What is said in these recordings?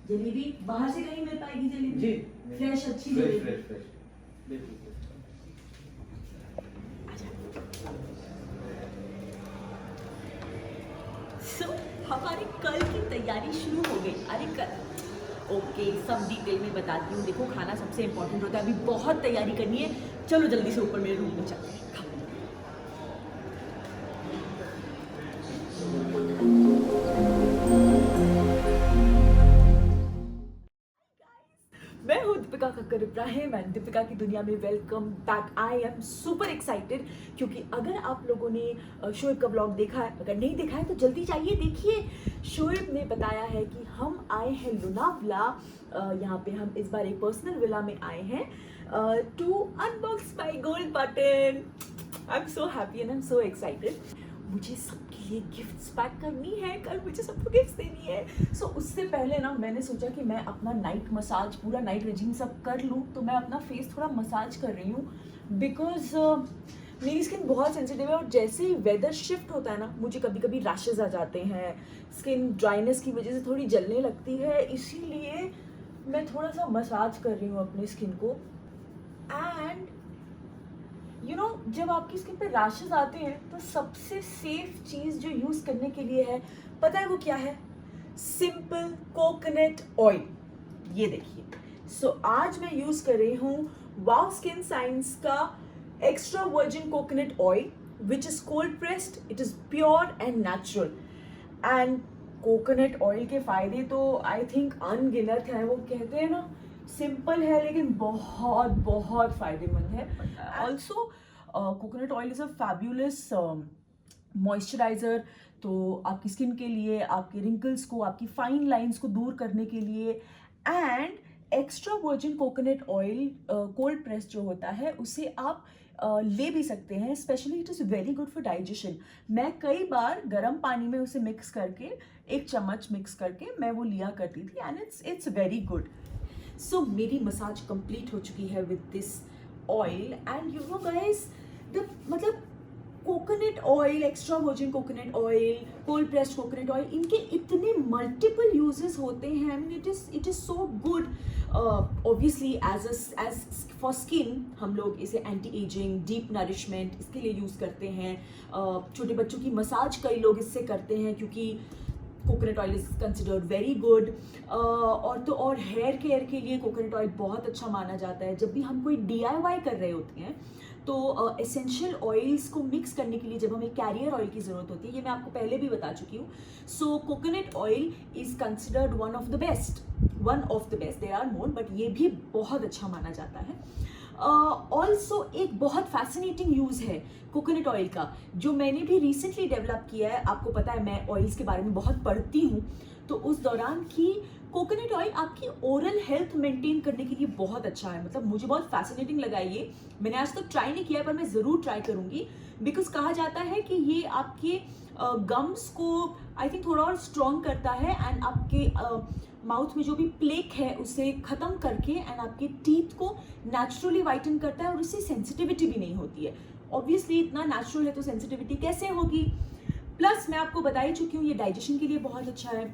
जलेबी बाहर से कहीं मिल पाएगी जलेबी? जी, फ्रेश अच्छी जलेबी। फ्रेश बिल्कुल। सो हमारी कल की तैयारी शुरू हो गई। अरे कल ओके, सब डिटेल में बताती हूँ। देखो खाना सबसे इम्पोर्टेंट होता है, अभी बहुत तैयारी करनी है। चलो जल्दी से ऊपर मेरे रूम में चलते हैं। मैं हूँ दीपिका कक्कर इब्राहिम एंड दीपिका की दुनिया में welcome back. I am super excited क्योंकि अगर आप लोगों ने शोएब का व्लॉग देखा है, अगर नहीं देखा है तो जल्दी जाइए देखिए। शोएब ने बताया है कि हम आए हैं लोनावला। यहाँ पे हम इस बार एक पर्सनल विला में आए हैं to unbox my gold button. I am so happy and I am so excited. मुझे सबके लिए गिफ्ट्स पैक करनी है, कल मुझे सबको गिफ्ट्स देनी है। सो उससे पहले ना मैंने सोचा कि मैं अपना नाइट मसाज, पूरा नाइट रेजिम सब कर लूँ। तो मैं अपना फेस थोड़ा मसाज कर रही हूँ बिकॉज मेरी स्किन बहुत सेंसिटिव है और जैसे ही वेदर शिफ्ट होता है ना, मुझे कभी कभी रैशेज आ जाते हैं। स्किन ड्राइनेस की वजह से थोड़ी जलने लगती है, इसीलिए मैं थोड़ा सा मसाज कर रही हूँ अपनी स्किन को। एंड जब आपकी स्किन पे रैशेस आते हैं तो सबसे सेफ चीज़ जो यूज़ करने के लिए है, पता है वो क्या है? Simple coconut oil. ये देखिए। सो आज मैं यूज़ कर रही हूँ वाओ स्किन साइंस का extra virgin coconut oil which is cold pressed, it is pure and natural. And coconut oil के फ़ायदे तो आई थिंक अनगिनत हैं। वो कहते हैं ना, सिंपल है लेकिन बहुत बहुत फ़ायदेमंद है। Also coconut oil is a fabulous moisturiser. तो आपकी स्किन के लिए, आपके रिंकल्स को, आपकी फाइन लाइंस को दूर करने के लिए। And extra virgin coconut oil cold press जो होता है उसे आप ले भी सकते हैं। Specially it is very good for digestion. मैं कई बार गर्म पानी में उसे मिक्स करके, 1 चम्मच मिक्स करके मैं वो लिया करती थी and it's very good. So मेरी मसाज कंप्लीट हो चुकी है with this oil. And you know guys, मतलब coconut oil, extra virgin coconut oil, cold pressed coconut oil, इनके इतने मल्टीपल यूजेस होते हैं। I mean it is so good. Obviously as for skin हम लोग इसे एंटी एजिंग, डीप नरिशमेंट इसके लिए यूज़ करते हैं। छोटे बच्चों की मसाज कई लोग इससे करते हैं क्योंकि coconut oil is considered very good. और हेयर केयर के लिए कोकोनट ऑयल बहुत अच्छा माना जाता है। जब भी हम कोई DIY कर रहे होते हैं तो एसेंशियल ऑयल्स को मिक्स करने के लिए जब हमें कैरियर ऑयल की ज़रूरत होती है, ये मैं आपको पहले भी बता चुकी हूँ। So coconut oil is considered one of the best. There are more, but ये भी बहुत अच्छा माना जाता है। ऑल्सो एक बहुत फैसिनेटिंग यूज़ है कोकोनट ऑयल का, जो मैंने भी रिसेंटली डेवलप किया है। आपको पता है मैं ऑयल्स के बारे में बहुत पढ़ती हूँ, तो उस दौरान की कोकोनट ऑयल आपकी ओरल हेल्थ मेंटेन करने के लिए बहुत अच्छा है। मतलब मुझे बहुत फैसिनेटिंग लगा ये। मैंने आज तक ट्राई नहीं किया है पर मैं ज़रूर ट्राई करूँगी। बिकॉज कहा जाता है कि ये आपके गम्स को आई थिंक थोड़ा और स्ट्रॉन्ग करता है एंड आपके माउथ में जो भी प्लेक है उसे ख़त्म करके एंड आपके टीथ को नेचुरली वाइटन करता है और उससे सेंसिटिविटी भी नहीं होती है। ऑब्वियसली इतना नेचुरल है तो सेंसिटिविटी कैसे होगी। प्लस मैं आपको बता ही चुकी हूँ ये डाइजेशन के लिए बहुत अच्छा है।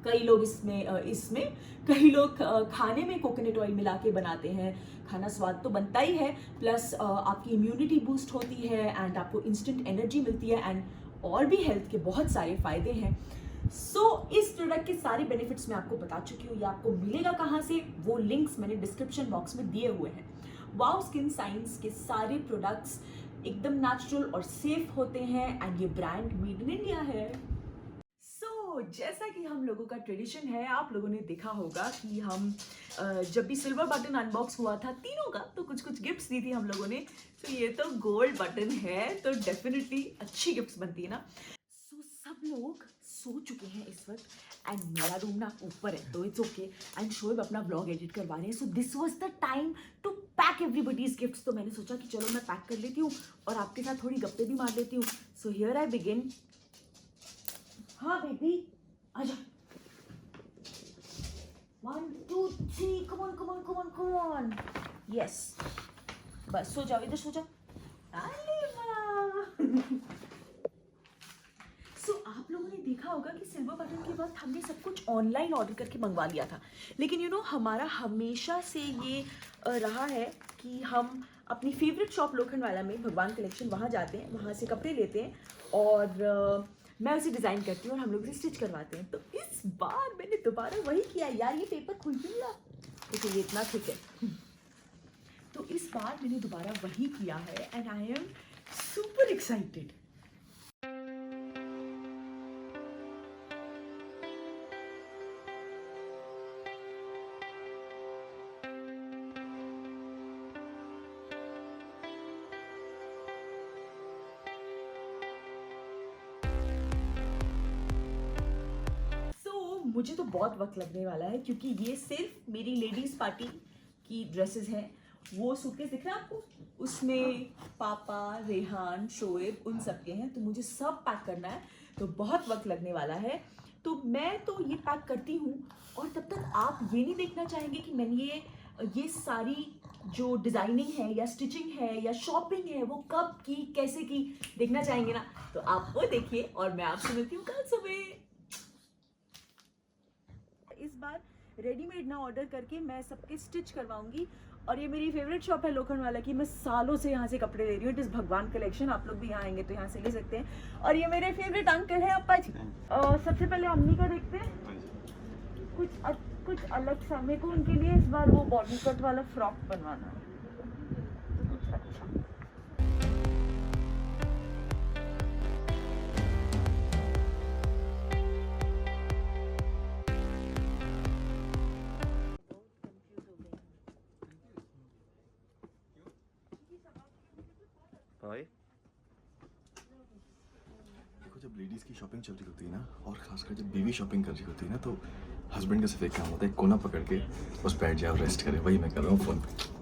कई लोग इसमें कई लोग खाने में कोकोनट ऑयल मिला के बनाते हैं। खाना स्वाद तो बनता ही है, प्लस आपकी इम्यूनिटी बूस्ट होती है एंड आपको इंस्टेंट एनर्जी मिलती है एंड और भी हेल्थ के बहुत सारे फायदे हैं। सो इस प्रोडक्ट के सारे बेनिफिट्स मैं आपको बता चुकी हूँ। ये आपको मिलेगा कहाँ से, वो लिंक्स मैंने डिस्क्रिप्शन बॉक्स में दिए हुए हैं। वाओ स्किन साइंस के सारे प्रोडक्ट्स एकदम नेचुरल और सेफ होते हैं एंड ये ब्रांड मेड इन इंडिया है। जैसा कि हम लोगों का ट्रेडिशन है, आप लोगों ने देखा होगा कि हम जब भी सिल्वर बटन अनबॉक्स हुआ था तीनों का, तो कुछ कुछ गिफ्ट्स दी थी हम लोगों ने। तो ये तो गोल्ड बटन है तो डेफिनेटली अच्छी गिफ्ट्स बनती है ना। सो सब लोग सो चुके हैं इस वक्त एंड मेरा रूम ना ऊपर है तो इट्स ओके। एंड शोएब अपना ब्लॉग एडिट करवा रहे हैं। So this was the time to pack everybody's gifts. तो मैंने सोचा कि चलो मैं पैक कर लेती हूँ और आपके साथ थोड़ी गप्पे भी मार लेती हूँ। So here I begin. हाँ बेबी, आजा। 1 2 3, come on come on come on come on. Yes, बस सो जाओ, इधर सो जाओ। अरे वाह। सो आप लोगों ने देखा होगा कि सिल्वर बटन के वक्त हमने सब कुछ ऑनलाइन ऑर्डर करके मंगवा लिया था, लेकिन हमारा हमेशा से ये रहा है कि हम अपनी फेवरेट शॉप लोखंडवाला में भगवान कलेक्शन वहाँ जाते हैं, वहाँ से कपड़े लेते हैं और मैं उसे डिज़ाइन करती हूँ और हम लोग उसे स्टिच करवाते हैं। तो इस बार मैंने दोबारा वही किया। यार ये पेपर खुल भी रहा, देखिए ये इतना थिक है। तो इस बार मैंने दोबारा वही किया है and I am super excited. मुझे तो बहुत वक्त लगने वाला है क्योंकि ये सिर्फ मेरी लेडीज़ पार्टी की ड्रेसेस हैं। वो सूटकेस दिख रहा है आपको, उसमें पापा, रेहान, शोएब उन सब के हैं, तो मुझे सब पैक करना है, तो बहुत वक्त लगने वाला है। तो मैं तो ये पैक करती हूँ और तब तक आप ये नहीं देखना चाहेंगे कि मैंने ये सारी जो डिज़ाइनिंग है या स्टिचिंग है या शॉपिंग है वो कब की, कैसे की, देखना चाहेंगे ना? तो आप वो देखिए और मैं आपसे मिलती हूँ कल सुबह। इस बार रेडीमेड ना ऑर्डर करके मैं सबके स्टिच करवाऊंगी और ये मेरी फेवरेट शॉप है लोखंडवाला की। मैं सालों से यहाँ से कपड़े ले रही हूँ। इट इज़ भगवान कलेक्शन। आप लोग भी यहाँ आएंगे तो यहाँ से ले सकते हैं। और ये मेरे फेवरेट अंकल है अप्पा जी। सबसे पहले अम्मी का देखते हैं। कुछ अलग सा मेरे को उनके लिए इस बार वो बॉडी कट वाला फ्रॉक बनवाना है, तो कुछ अच्छा। देखो, जब लेडीज की शॉपिंग चल रही होती है ना, और खासकर जब बीवी शॉपिंग कर रही होती है ना, तो हस्बैंड का सिर्फ एक काम होता है, कोना पकड़ के बस बैठ जाए और रेस्ट करे। वही मैं कर रहा हूँ फोन पे।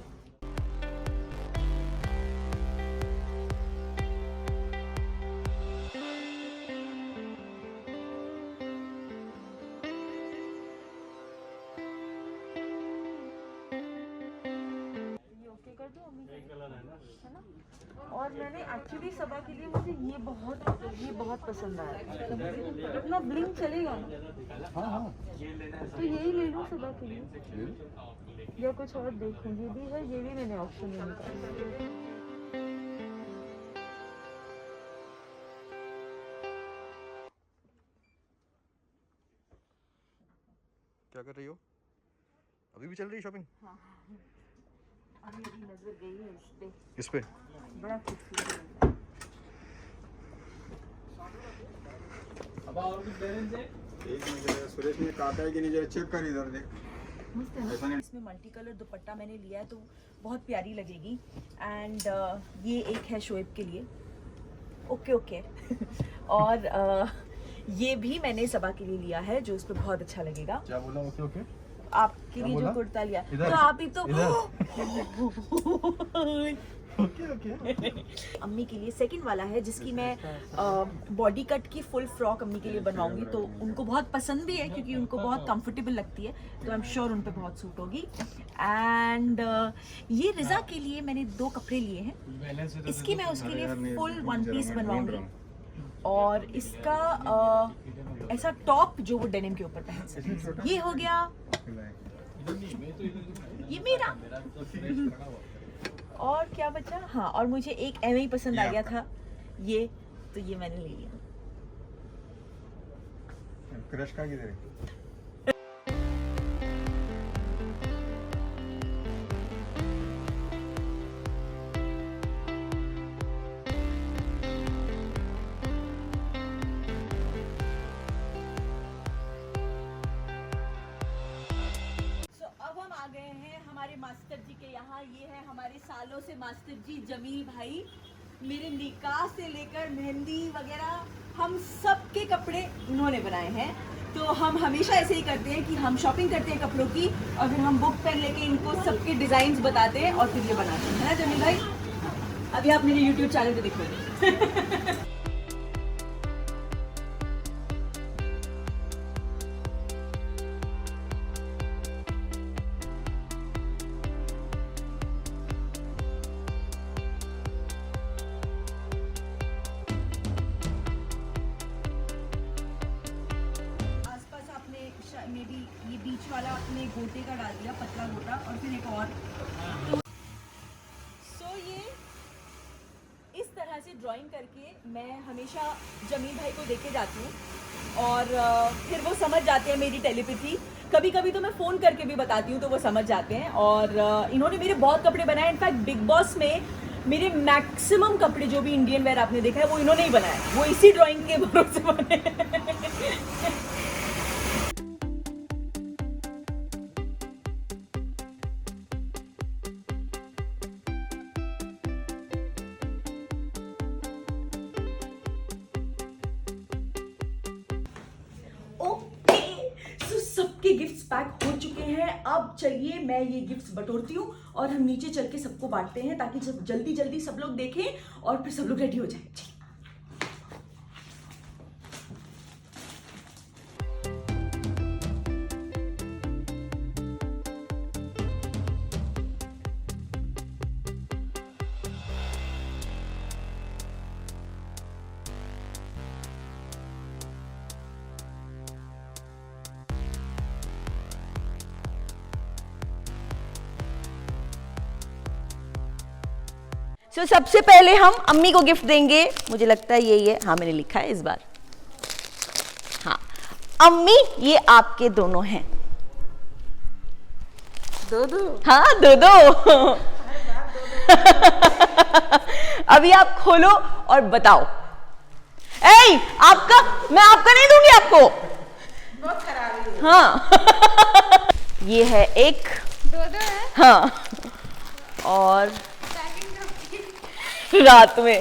है ना? और मैंने एक्चुअली सबा के लिए मुझे ये बहुत पसंद आया। इतना ब्लिंक चलेगा ना? हाँ। तो यही ले लूँ सबा के लिए या कुछ और देखूंगी भी है। ये भी मैंने ऑप्शन में निकाला। क्या कर रही हो? अभी भी चल रही है शॉपिंग? हाँ, अभी मेरी नजर गई है इस पे। किस पे? बड़ा खूबसूरत लग रहा है। अब और कुछ बैलेंस है? एक मिनट, सुरेश ने काटा है कि नहीं, जरा चेक कर इधर देख। मस्त है ना? इसमें मल्टी कलर दुपट्टा मैंने लिया है तो बहुत प्यारी लगेगी। एंड ये एक है शोएब के लिए, ओके और ये भी मैंने सबा के लिए लिया है जो उस पर बहुत अच्छा लगेगा। क्या बोला? ओके आपके लिए जो कुर्ता लिया तो आप ही तो ओके। अम्मी के लिए सेकंड वाला है जिसकी मैं बॉडी कट की फुल फ्रॉक अम्मी के लिए बनवाऊंगी, तो उनको बहुत पसंद भी है क्योंकि उनको बहुत कंफर्टेबल लगती है, तो आई एम श्योर उन पे बहुत सूट होगी। एंड ये रिजा के लिए मैंने 2 कपड़े लिए हैं। इसकी मैं उसके लिए फुल 1 पीस बनवाऊंगी और इसका ऐसा टॉप जो वो डेनिम के ऊपर पहन सकते। ये हो गया, ये मेरा। और क्या बचा? हाँ, और मुझे एक एम ही पसंद आ गया था ये, तो ये मैंने ले लिया। क्रश का किधर है? हमारे मास्टर जी के यहाँ। ये है हमारे सालों से मास्टर जी जमील भाई। मेरे निकाह से लेकर मेहंदी वगैरह हम सब के कपड़े इन्होंने बनाए हैं। तो हम हमेशा ऐसे ही करते हैं कि हम शॉपिंग करते हैं कपड़ों की और फिर हम बुक पेन लेके इनको सबके डिज़ाइंस बताते हैं और फिर ये बनाते हैं, है ना जमील भाई? अभी आप मेरे यूट्यूब चैनल पे देखोगे। वाला अपने गोटे का डाल दिया, पतला गोटा, और फिर एक और। सो ये इस तरह से ड्राइंग करके मैं हमेशा जमील भाई को देके जाती हूँ और फिर वो समझ जाते हैं मेरी टेलीपैथी। कभी कभी तो मैं फ़ोन करके भी बताती हूँ तो वो समझ जाते हैं। और इन्होंने मेरे बहुत कपड़े बनाए। इनफैक्ट बिग बॉस में मेरे मैक्सिमम कपड़े जो भी इंडियन वेयर आपने देखा है वो इन्होंने ही बनाए, वो इसी ड्राइंग के भरोसे बने। सबके गिफ्ट्स पैक हो चुके हैं। अब चलिए मैं ये गिफ्ट्स बटोरती हूँ और हम नीचे चल के सबको बांटते हैं ताकि जल्दी जल्दी सब लोग देखें और फिर सब लोग रेडी हो जाए। चलिए। So, सबसे पहले हम अम्मी को गिफ्ट देंगे। मुझे लगता है यही है, हाँ मैंने लिखा है इस बार। हाँ अम्मी, ये आपके दोनों हैं। दो हाँ दो अभी आप खोलो और बताओ। ए आपका, मैं आपका नहीं दूंगी आपको, बहुत खराब है। हाँ ये है एक, दो है। हाँ और रात में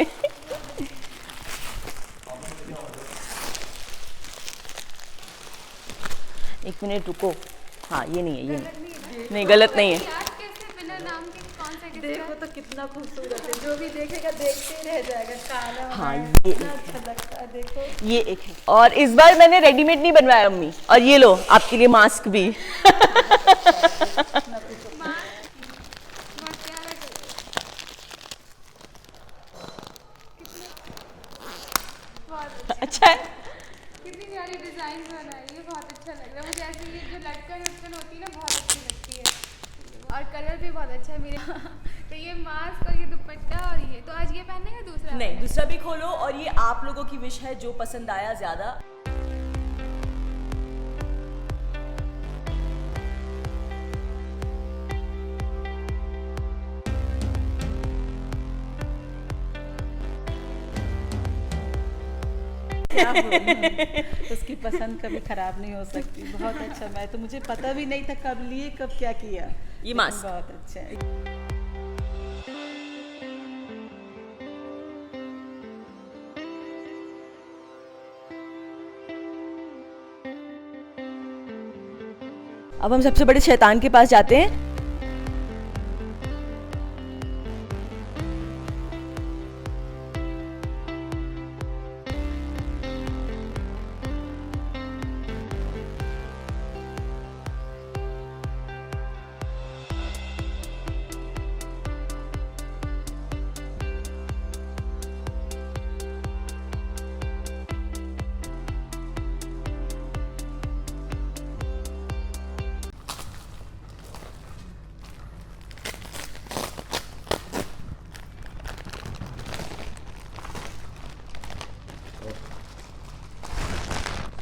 एक मिनट रुको। हाँ ये नहीं है, ये नहीं गलत नहीं है। देखो तो कितना खूबसूरत है, जो भी देखेगा देखते ही रह जाएगा। काला हाँ ये अच्छा लगता है, देखो ये एक है। और इस बार मैंने रेडीमेड नहीं बनवाया अम्मी। और ये लो आपके लिए मास्क भी। अच्छा है, कितनी प्यारी डिजाइन बनाई है, बहुत अच्छा लग रहा है मुझे। ऐसे ये जो लटकन होती है ना, बहुत अच्छी लगती है और कलर भी बहुत अच्छा है मेरे। तो ये मास्क और ये दुपट्टा और ये तो आज ये पहनने का दूसरा नहीं, दूसरा भी खोलो। और ये आप लोगों की विश है, जो पसंद आया ज्यादा। क्या बोलूं, उसकी पसंद कभी खराब नहीं हो सकती। बहुत अच्छा, मैं तो मुझे पता भी नहीं था कब लिए कब क्या किया। ये मास्क बहुत अच्छा है। अब हम सबसे बड़े शैतान के पास जाते हैं।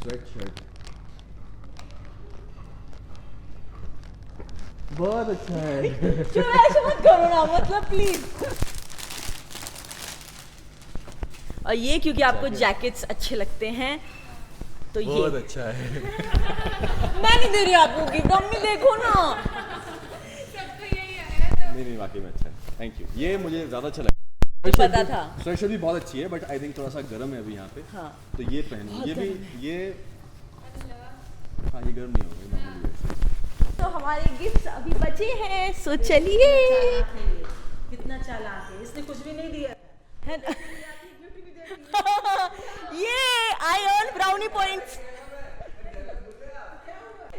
स्वेट शर्ट बहुत अच्छा है। क्यों ऐसे मत करो ना, मतलब प्लीज। और ये क्योंकि आपको जैकेट्स अच्छे लगते हैं तो ये बहुत अच्छा है। मैं नहीं दे रही आपको गिफ्ट, अम्मी देखो ना। सबको यही है। नहीं वाकई में अच्छा है, थैंक यू। ये मुझे ज़्यादा अच्छा लगा। पता था। स्वेट शर्ट भी बहुत अच्छी है बट आई थिंक थोड़ा सा गर्म है अभी यहाँ पे। हाँ। तो ये पहनो, ये भी ये हाँ ये गर्म नहीं होगा, नॉर्मली है। तो हमारे गिफ्ट्स अभी बचे हैं, सो चलिए। कितना चालाक है, इसने कुछ भी नहीं दिया है ना? ये आई अर्न ब्राउनी पॉइंट्स।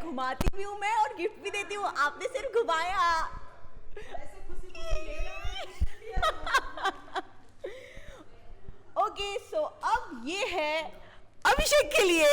घुमाती भी हूँ मैं और गिफ्ट भी देती हूँ, आपने सिर्फ घुमाया। ओके सो अब ये है अभिषेक के लिए।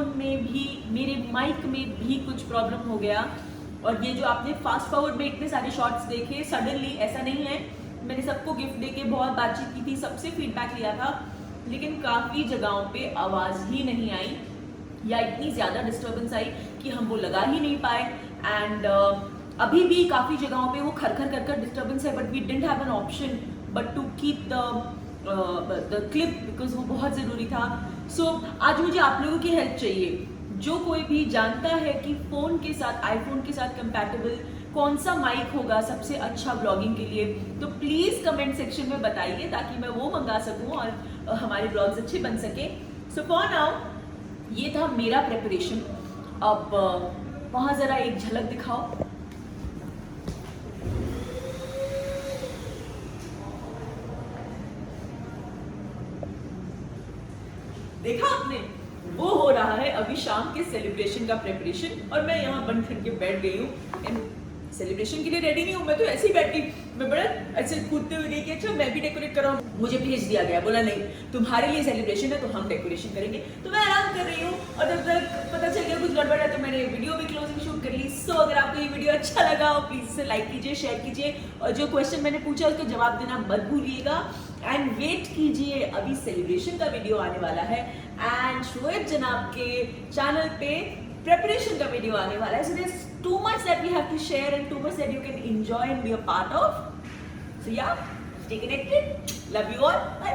माइक्रोफोन में भी, मेरे माइक में भी कुछ प्रॉब्लम हो गया। और ये जो आपने फास्ट फॉरवर्ड में इतने सारे शॉट्स देखे सडनली, ऐसा नहीं है, मैंने सबको गिफ्ट देके बहुत बातचीत की थी, सबसे फीडबैक लिया था, लेकिन काफ़ी जगहों पे आवाज़ ही नहीं आई या इतनी ज़्यादा डिस्टर्बेंस आई कि हम वो लगा ही नहीं पाए। एंड अभी भी काफ़ी जगहों पे वो खर खर डिस्टर्बेंस है, but we didn't have an option but to keep the clip because वो बहुत ज़रूरी था। सो आज मुझे आप लोगों की हेल्प चाहिए। जो कोई भी जानता है कि फ़ोन के साथ, आईफोन के साथ कंपैटिबल कौन सा माइक होगा सबसे अच्छा ब्लॉगिंग के लिए, तो प्लीज़ कमेंट सेक्शन में बताइए ताकि मैं वो मंगा सकूं और हमारे ब्लॉग्स अच्छे बन सके। सो फॉर नाउ ये था मेरा प्रेपरेशन। अब वहाँ ज़रा एक झलक दिखाओ। देखा आपने, वो हो रहा है अभी शाम के सेलिब्रेशन का प्रेपरेशन और मैं यहाँ बन ठन के बैठ गई हूँ। सेलिब्रेशन के लिए रेडी नहीं हूँ, मैं तो ऐसे ही बैठी, मैं बड़ा ऐसे कूदते हुए गई कि अच्छा मैं भी डेकोरेट कर रहा हूँ। मुझे भेज दिया गया, बोला नहीं तुम्हारे लिए सेलिब्रेशन है तो हम डेकोरेशन करेंगे। तो मैं आराम कर रही हूँ और जब तक पता चल गया कुछ गड़बड़ है तो मैंने वीडियो भी क्लोजिंग शूट कर ली। सो अगर आपको ये वीडियो अच्छा लगा हो प्लीज इसे लाइक कीजिए, शेयर कीजिए और जो क्वेश्चन मैंने पूछा उसका जवाब देना मत भूलिएगा। एंड वेट कीजिए, अभी सेलिब्रेशन का वीडियो आने वाला है एंड शोएब जनाब के चैनल पे preparation का वीडियो आने वाला है। So there's too much that we have to share and too much that you can enjoy and be a part of. So yeah, stay connected. Love you all. Bye.